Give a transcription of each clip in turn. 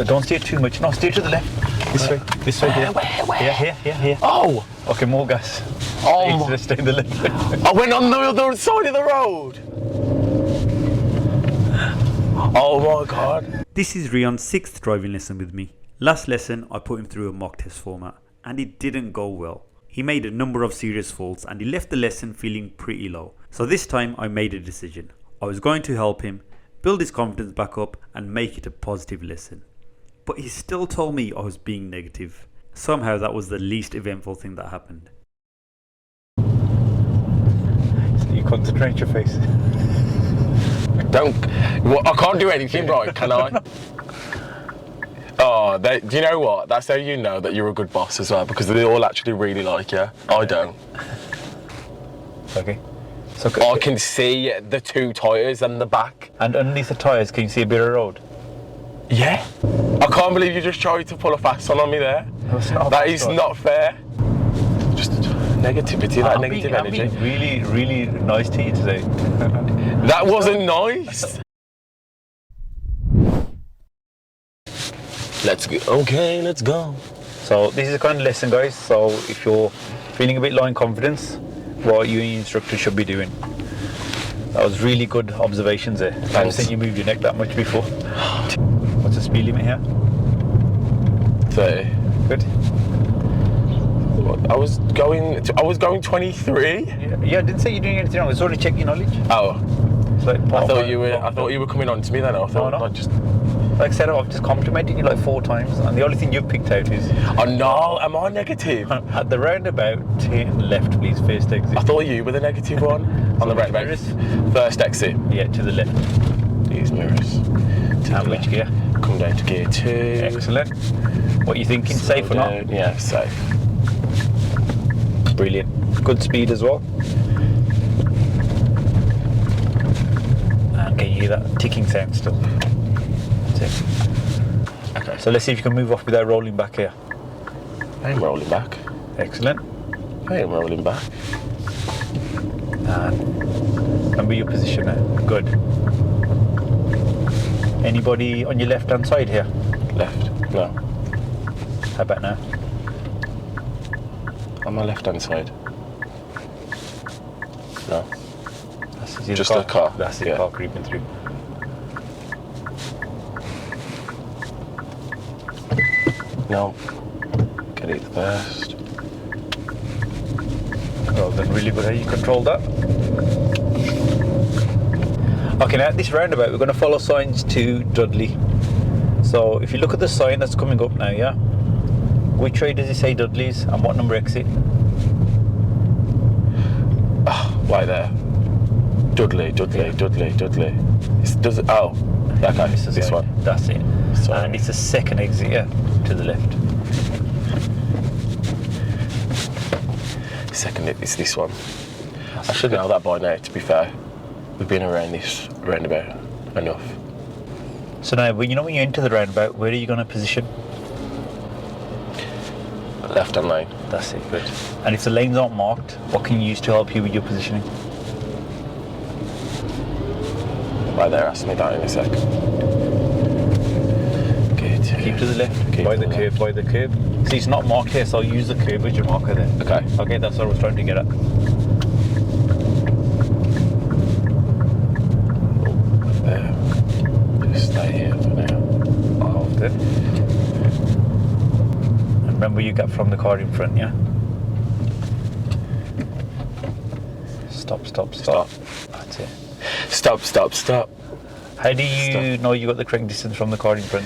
Don't steer too much. No, steer to the left. This way. This way. Where? Here. Oh! Okay, more gas. Oh! Stay to the left. I went on the other side of the road! Oh my god. This is Reon's 6th driving lesson with me. Last lesson I put him through a mock test format and it didn't go well. He made a number of serious faults and he left the lesson feeling pretty low. So this time I made a decision. I was going to help him build his confidence back up and make it a positive lesson. But he still told me I was being negative. Somehow that was the least eventful thing that happened. You concentrate your face. I can't do anything right, can I? Oh, do you know what? That's how you know that you're a good boss as well, because they all actually really like you. I don't. Okay. So I can see the 2 tyres and the back. And underneath the tyres, can you see a bit of road? Yeah. I can't believe you just tried to pull a fast one on me there. That is not fair. Just negativity, that negative energy. I'm being really nice to you today. That wasn't nice. Let's go. Okay, let's go. So this is the kind of lesson, guys. So if you're feeling a bit low in confidence, what you and your instructor should be doing. That was really good observations there. I haven't seen you move your neck that much before. What's the speed limit here? 30. Good. I was going 23. Yeah, I didn't say you're doing anything wrong. I was only checking your knowledge. Oh. Like I thought you were coming on to me then. I thought no. Like I said, I've just complimented you like 4 times, and the only thing you've picked out is... Oh no, am I negative? At the roundabout, turn left, please, first exit. I thought you were the negative one. On the roundabout. First exit. Yeah, to the left. These mirrors. And which gear? Come down to gear 2. Excellent. What are you thinking? Safe or not? Yeah, safe. Brilliant. Good speed as well. And can you hear that ticking sound still? That's it. Okay. So let's see if you can move off without rolling back here. I ain't rolling back. Excellent. I ain't rolling back. And remember your position now. Good. Anybody on your left hand side here? Left. No. How about now? On my left hand side. No. Just a car. That's the car creeping through. No. Get it first. Well done, really good how you controlled that. Okay, now at this roundabout we're going to follow signs to Dudley. So if you look at the sign that's coming up now, yeah? Which way does it say Dudley's and what number exit? Oh, right there. Dudley. Oh, okay, this one. That's it. Sorry. And it's the second exit, yeah, to the left. Second, it's this one. I should know that by now, to be fair. We've been around this roundabout enough. So now, when you enter the roundabout, where are you going to position? Left hand lane. That's it, good. And if the lanes aren't marked, what can you use to help you with your positioning? Right there, ask me that in a sec. Keep to the left, by the curb. See, it's not marked here, so I'll use the curb as your marker there. Okay. Okay, that's what I was trying to get at. Just stay here for now. Hold it. And remember you get from the car in front, yeah? Stop. That's it. Stop. How do you know you got the correct distance from the car in front?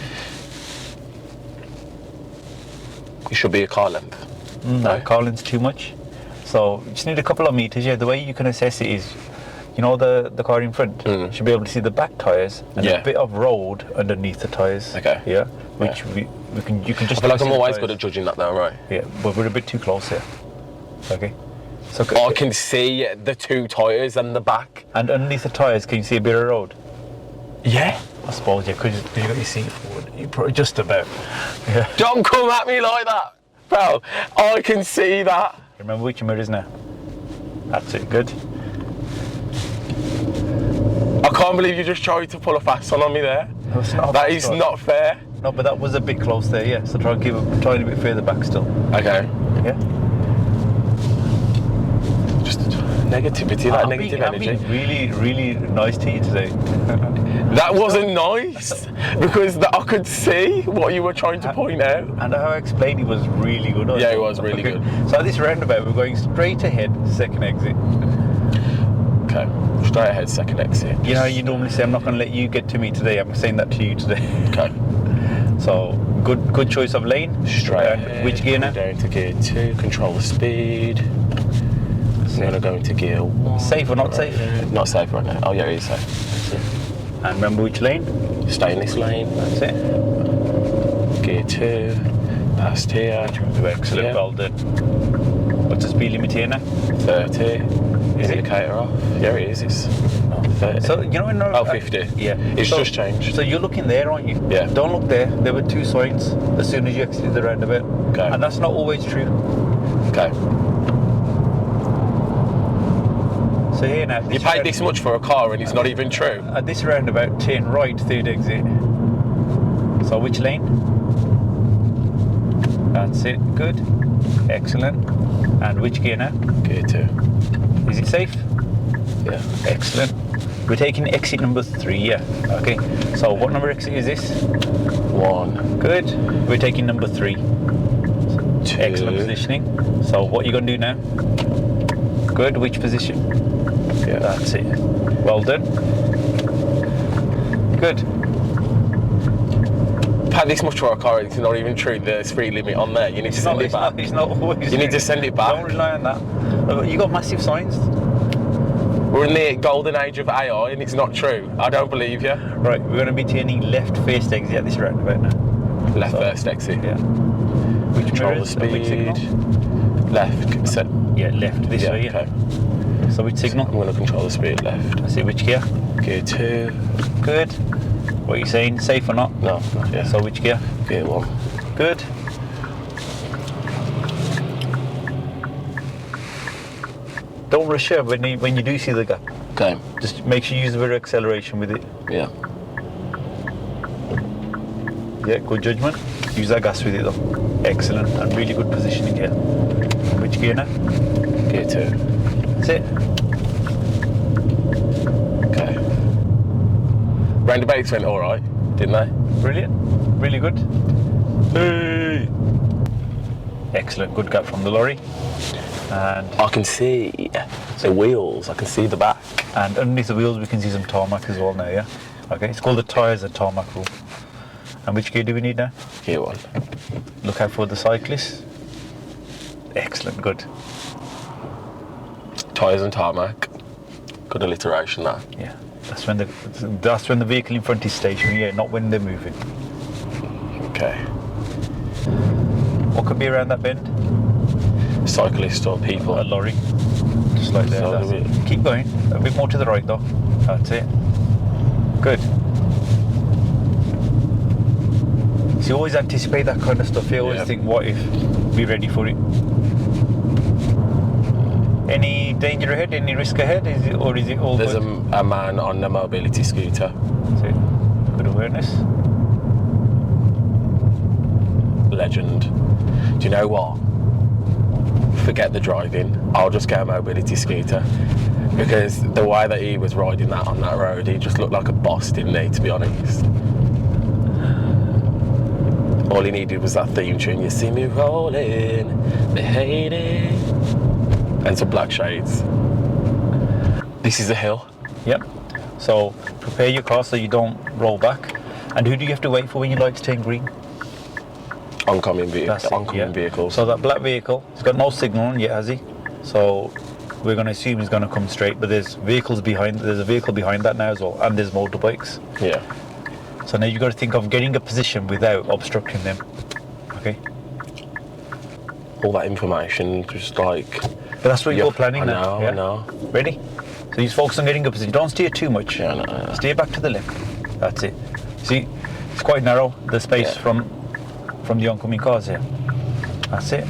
It should be a car length. No, car length's too much. So you just need a couple of meters. Yeah, the way you can assess it is, the car in front. You should be able to see the back tyres and a bit of road underneath the tyres. Okay. Yeah. Which you can just. I feel like I'm always good at judging that though, right? Yeah, but we're a bit too close here. Okay. So I can see the 2 tyres and the back. And underneath the tyres, can you see a bit of road? Yeah. I suppose, yeah, because you got your seat forward. You probably just about. Yeah. Don't come at me like that, bro. I can see that. Remember which mirrors now. That's it, good. I can't believe you just tried to pull a fast one on me there. No, it's not that is not fair. No, but that was a bit close there, yeah. So try and keep it trying a bit further back still. Okay. Yeah. Just negativity, that I'm negative being energy. really, really nice to you today. That wasn't nice because I could see what you were trying to point out. And how I explained it was really good. Yeah, it was really good. So at this roundabout, we're going straight ahead, second exit. Okay, straight ahead, second exit. You know how you normally say, I'm not going to let you get to me today. I'm saying that to you today. Okay. So good choice of lane. Straight ahead. Which gear now? Down to gear 2, control the speed. I'm going to go into gear 1. Safe or not safe? Not safe right now. Oh yeah, it is safe. That's it. And remember which lane? Stay in this lane. That's it. Gear 2. Past here. Excellent, Yeah. well done. What's the speed limit here now? 30. Is it? Indicator off. Yeah, it is. It's 30. So, you know when... Oh, 50. Yeah. It's So- just changed. So you're looking there, aren't you? Yeah. Don't look there. There were 2 signs as soon as you exited the roundabout. Okay. And that's not always true. Okay. So here now... You paid this much for a car and it's not even true. At this roundabout, turn right, third exit. So which lane? That's it. Good. Excellent. And which gear now? Gear 2. Is it safe? Yeah. Excellent. We're taking exit number 3, yeah. Okay. So what number exit is this? 1. Good. We're taking number 3. 2. Excellent positioning. So what are you going to do now? Good. Which position? Yeah. That's it. Well done. Good. Paid this much for a car, it's not even true. There's speed limit on there. You need to send it back. It's not always You need true. to send it back. Don't rely on that. You got massive signs. We're in the golden age of AI and it's not true. I don't believe you. Right, we're going to be turning left first exit at this roundabout now. Left So- first exit. Yeah. Which Control the mirrors and which speed. signal? Left. So, Yeah, left this way. Yeah. okay. So which signal? I'm going to control the speed left. I see which gear. Gear 2. Good. What are you saying? Safe or not? No, not yet. So which gear? Gear 1. Good. Don't rush her when you do see the gap. Okay. Just make sure you use a bit of acceleration with it. Yeah. Yeah, good judgment. Use that gas with it though. Excellent and really good positioning here. Which gear now? Gear 2. That's it. Okay. Roundabouts went alright, didn't they? Brilliant. Really good. Hey. Excellent. Good gap from the lorry. And I can see the wheels, I can see the back. underneath the wheels we can see some tarmac as well now, yeah? Okay, it's called the tyres and tarmac rule. And which gear do we need now? Gear 1. Look out for the cyclists. Excellent, good. Tyres and tarmac. Good alliteration that. Yeah, that's when the vehicle in front is stationary, yeah, not when they're moving. Okay. What could be around that bend? Cyclist or people. A lorry. Just like there. So That's do it. Keep going. A bit more to the right though. That's it. Good. So you always anticipate that kind of stuff. You always Yeah. think, what if? Be ready for it. Any danger ahead? Any risk ahead? Is it all There's good? a man on a mobility scooter. That's it. Good awareness. Legend. Do you know what? Forget the driving. I'll just get a mobility scooter. Because the way that he was riding that on that road, he just looked like a boss, didn't he, to be honest? All he needed was that theme tune. You see me rolling, they hate it. And some black shades. This is a hill. Yep. So prepare your car so you don't roll back. And who do you have to wait for when your lights turn green? Oncoming, That's it, oncoming yeah. vehicles. So that black vehicle, he's got no signal on yet, has he? So we're going to assume he's going to come straight, but there's vehicles behind. There's a vehicle behind that now as well, and there's motorbikes. Yeah. So now you've got to think of getting a position without obstructing them. Okay. All that information, just like... But that's what Yeah, you're planning I now. know, yeah? I know. Ready? So you focus on getting a position. Don't steer too much. Yeah, no. Steer back to the left. That's it. See, it's quite narrow, the space Yeah. from the oncoming cars here. That's it.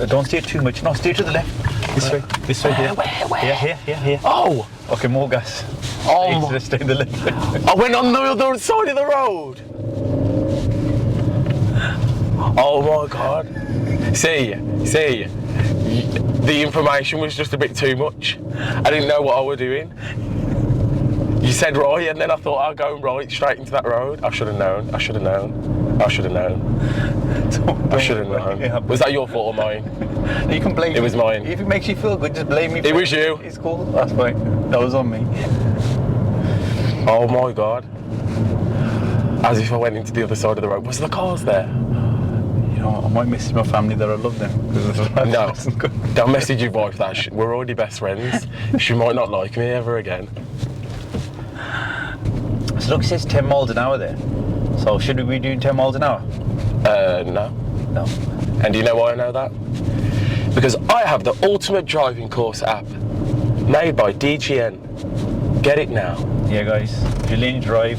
Don't steer too much. No, steer to the left. This way. This way. Here. Where? Here. Oh! Okay, more gas. Oh my- Stay to the left. I went on the other side of the road. Oh my God. See, the information was just a bit too much. I didn't know what I was doing. You said right, and then I thought I'd go right straight into that road. I should have known. I should have known. I should have known. I should have known. Yeah. Was that your fault or mine? You can blame me. It was mine. If it makes you feel good, just blame me. It was you. It's cool. That's fine. That was on me. Oh my God. As if I went into the other side of the road. Was the cars there? You know, I might message my family that I love them. No, don't message your wife that. We're already best friends. She might not like me ever again. So look, it says 10 miles an hour there. So should we be doing 10 miles an hour? No. No. And do you know why I know that? Because I have the ultimate driving course app made by DGN. Get it now. Yeah, guys, if you're learning to drive,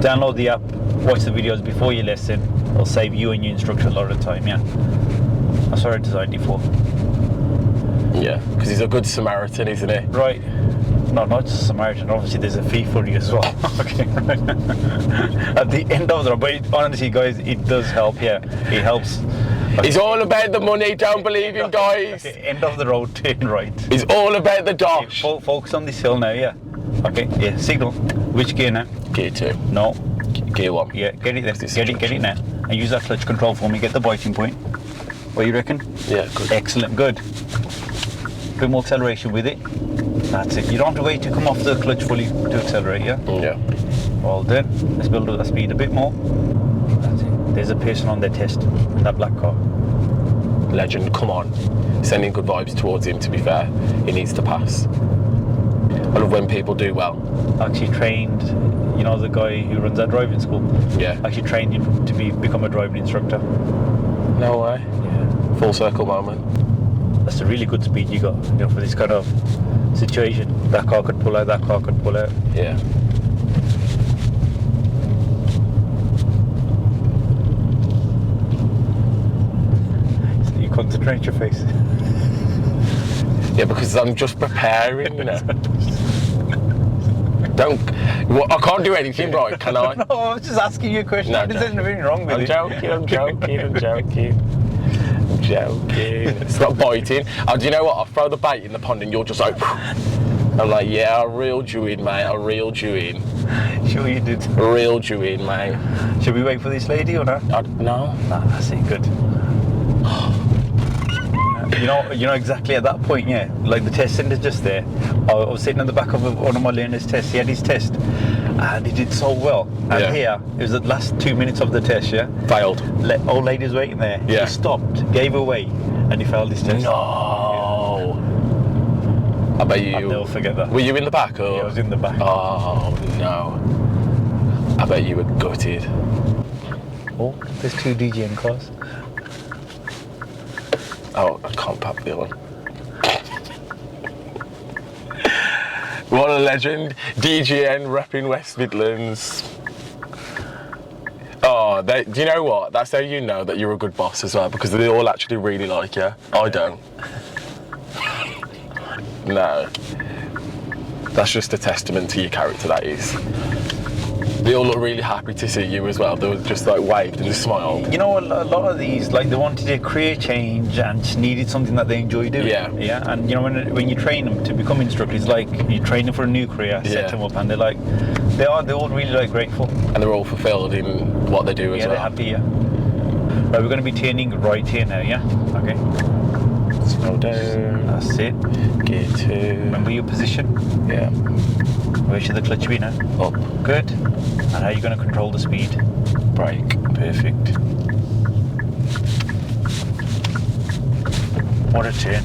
download the app, watch the videos before your lesson. It'll save you and your instructor a lot of time, yeah? That's what I designed it for. Yeah, because he's a good Samaritan, isn't he? Right. No, not just Samaritan. Obviously, there's a fee for you as well. Okay. At the end of the road, but honestly, guys, it does help. Yeah, it helps. It's all about the money. Don't believe him, guys. Okay, end of the road, turn right. It's all about the dosh. Okay, focus on this hill now. Yeah. Okay. Yeah. Signal. Which gear now? Gear 2. No. Gear 1. Yeah. Get it there. Get it now. And use that clutch control for me. Get the biting point. What you reckon? Yeah. Good. Excellent. Good. Bit more acceleration with it. That's it. You don't have to wait to come off the clutch fully to accelerate, yeah? Yeah. Well done. Let's build up that speed a bit more. That's it. There's a person on their test in that black car. Legend, come on. Sending good vibes towards him, to be fair. He needs to pass. I love when people do well. Actually trained, you know, the guy who runs that driving school? Yeah. Actually trained him to become a driving instructor. No way. Yeah. Full circle moment. That's a really good speed you got, you know, for this kind of situation. That car could pull out, that car could pull out. Yeah. So you concentrate your face. Yeah, because I'm just preparing, you know. Don't. Well, I can't do anything right, can I? No, I was just asking you a question. No, There's nothing wrong with it. I'm joking. It's not biting. Do you know what? I'll throw the bait in the pond and you're just like... I'm like, yeah, I reeled you in, mate. I reeled you in. Sure you did. Reeled you in, mate. Should we wait for this lady or not? No. Nah, that's it. Good. You know exactly at that point, yeah. Like the test center's just there. I was sitting on the back of one of my learners' tests. He had his test, and he did so well. And Yeah. here, it was the last 2 minutes of the test, yeah. Failed. Old lady was waiting there. Yeah. He stopped, gave away, and he failed his test. No. I bet you. I'll never forget that. Were you in the back or? Yeah, I was in the back. Oh no. I bet you were gutted. Oh, there's 2 DGN cars. Oh, I can't pop the other one. What a legend. DGN repping West Midlands. Oh, do you know what? That's how you know that you're a good boss as well, because they all actually really like you. I don't. No. That's just a testament to your character, that is. They all look really happy to see you as well. They were just like waved and smiled. You know, a lot of these, like they wanted a career change and just needed something that they enjoy doing. Yeah. Yeah. And you know, when you train them to become instructors, like you train them for a new career, set them up, and they're all really like grateful. And they're all fulfilled in what they do as Yeah, well. they're happy. Yeah. Right, we're going to be turning right here now. Yeah. Okay. Slow down. That's it. Gear 2. Remember your position. Yeah. Where should the clutch be now? Up. Good. And how are you going to control the speed? Brake. Perfect. What a turn.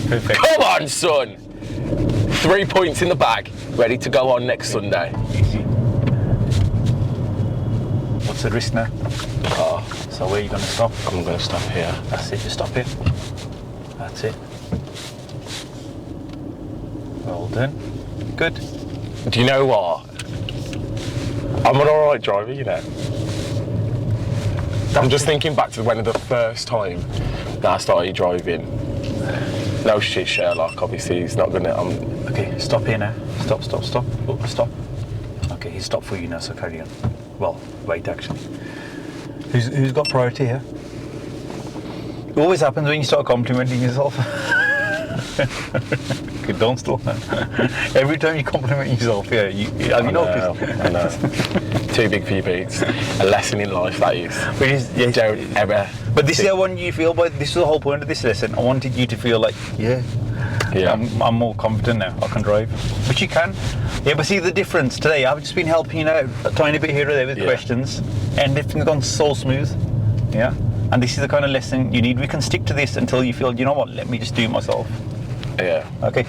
Perfect. Come on, son! 3 points in the bag, ready to go on next Sunday. Easy. What's the risk now? Oh, So where are you going to stop? I'm going to stop here. That's it, just stop here. That's it. Well done. Good. Do you know what? I'm an alright driver, you know. I'm just thinking back to when the first time that I started driving. No shit, Sherlock, obviously, he's not gonna... Okay, stop here now. Stop. Oh, stop. Okay, he's stopped for you now, so carry on. Well, wait, actually. Who's got priority here? It always happens when you start complimenting yourself. Okay, don't stop. Every time you compliment yourself, have you noticed? I know. Too big for your boots. A lesson in life, that is. Which is, yes. Don't ever. But this is how I want you to feel. But this is the whole point of this lesson. I wanted you to feel like, Yeah. I'm more confident now. I can drive. But you can. Yeah, but see the difference today. I've just been helping you out a tiny bit here or there with questions, and everything's gone so smooth. Yeah. And this is the kind of lesson you need. We can stick to this until you feel, you know what? Let me just do it myself. Yeah. Okay.